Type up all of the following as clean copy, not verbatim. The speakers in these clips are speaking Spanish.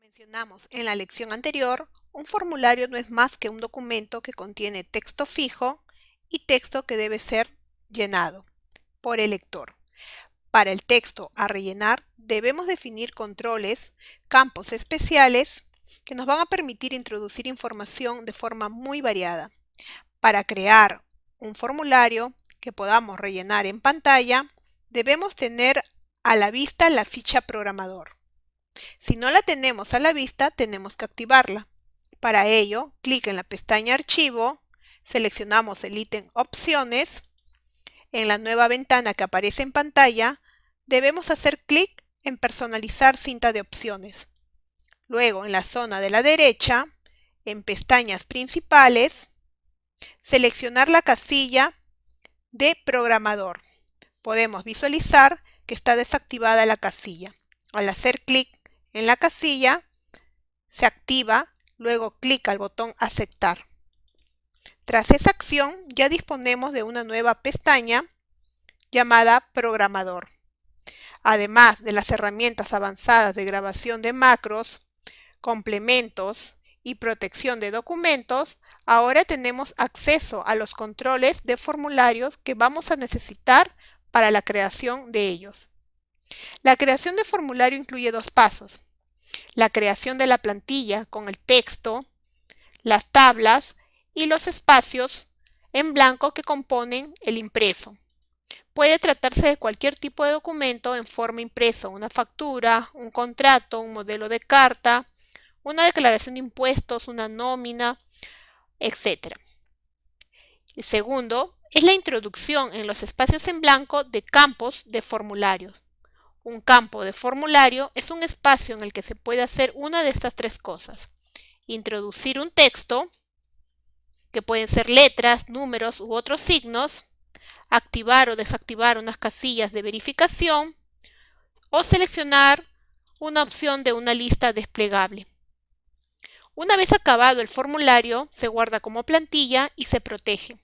Mencionamos en la lección anterior, un formulario no es más que un documento que contiene texto fijo y texto que debe ser llenado por el lector. Para el texto a rellenar, debemos definir controles, campos especiales que nos van a permitir introducir información de forma muy variada. Para crear un formulario que podamos rellenar en pantalla, debemos tener a la vista la ficha programador. Si no la tenemos a la vista, tenemos que activarla. Para ello, clic en la pestaña Archivo, seleccionamos el ítem Opciones. En la nueva ventana que aparece en pantalla, debemos hacer clic en Personalizar cinta de opciones. Luego, en la zona de la derecha, en Pestañas Principales, seleccionar la casilla de Programador. Podemos visualizar que está desactivada la casilla. Al hacer clic en la casilla, se activa, luego clic al botón Aceptar. Tras esa acción, ya disponemos de una nueva pestaña llamada Programador. Además de las herramientas avanzadas de grabación de macros, complementos y protección de documentos, ahora tenemos acceso a los controles de formularios que vamos a necesitar para la creación de ellos. La creación de formulario incluye dos pasos: la creación de la plantilla con el texto, las tablas y los espacios en blanco que componen el impreso. Puede tratarse de cualquier tipo de documento en forma impreso: una factura, un contrato, un modelo de carta, una declaración de impuestos, una nómina, etc. El segundo es la introducción en los espacios en blanco de campos de formularios. Un campo de formulario es un espacio en el que se puede hacer una de estas tres cosas: introducir un texto, que pueden ser letras, números u otros signos, activar o desactivar unas casillas de verificación, o seleccionar una opción de una lista desplegable. Una vez acabado el formulario, se guarda como plantilla y se protege.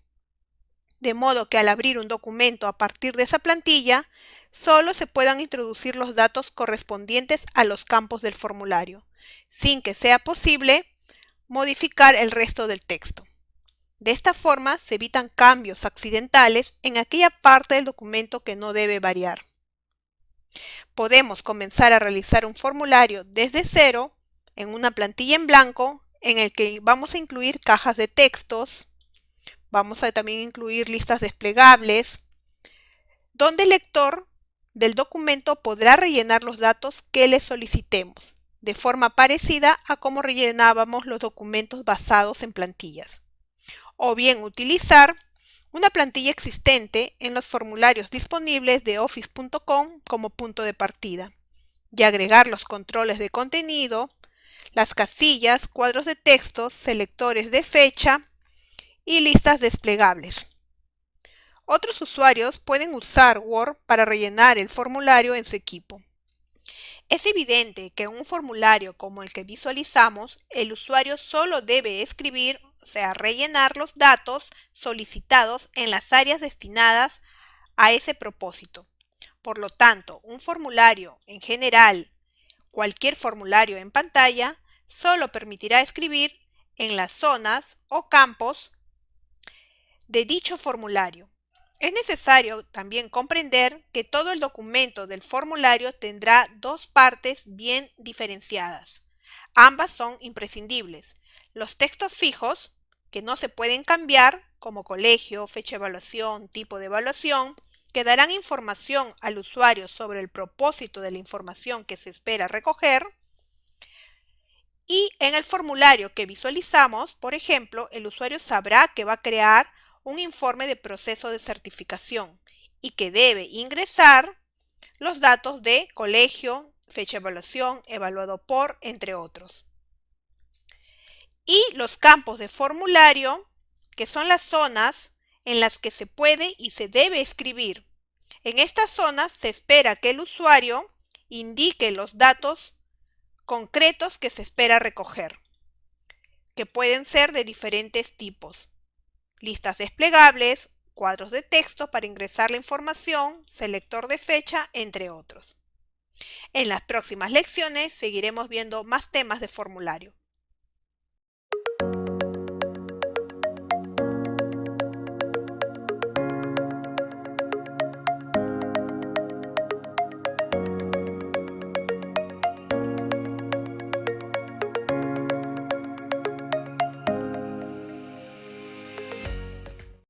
De modo que al abrir un documento a partir de esa plantilla, solo se puedan introducir los datos correspondientes a los campos del formulario, sin que sea posible modificar el resto del texto. De esta forma se evitan cambios accidentales en aquella parte del documento que no debe variar. Podemos comenzar a realizar un formulario desde cero en una plantilla en blanco en el que vamos a incluir cajas de textos. Vamos a también incluir listas desplegables, donde el lector del documento podrá rellenar los datos que le solicitemos, de forma parecida a cómo rellenábamos los documentos basados en plantillas. O bien utilizar una plantilla existente en los formularios disponibles de office.com como punto de partida, y agregar los controles de contenido, las casillas, cuadros de texto, selectores de fecha y listas desplegables. Otros usuarios pueden usar Word para rellenar el formulario en su equipo. Es evidente que en un formulario como el que visualizamos, el usuario solo debe escribir, o sea, rellenar los datos solicitados en las áreas destinadas a ese propósito. Por lo tanto, un formulario en general, cualquier formulario en pantalla, solo permitirá escribir en las zonas o campos de dicho formulario. Es necesario también comprender que todo el documento del formulario tendrá dos partes bien diferenciadas. Ambas son imprescindibles: los textos fijos, que no se pueden cambiar, como colegio, fecha de evaluación, tipo de evaluación, que darán información al usuario sobre el propósito de la información que se espera recoger. Y en el formulario que visualizamos, por ejemplo, el usuario sabrá que va a crear un informe de proceso de certificación y que debe ingresar los datos de colegio, fecha de evaluación, evaluado por, entre otros. Y los campos de formulario, que son las zonas en las que se puede y se debe escribir. En estas zonas se espera que el usuario indique los datos concretos que se espera recoger, que pueden ser de diferentes tipos: listas desplegables, cuadros de texto para ingresar la información, selector de fecha, entre otros. En las próximas lecciones seguiremos viendo más temas de formulario.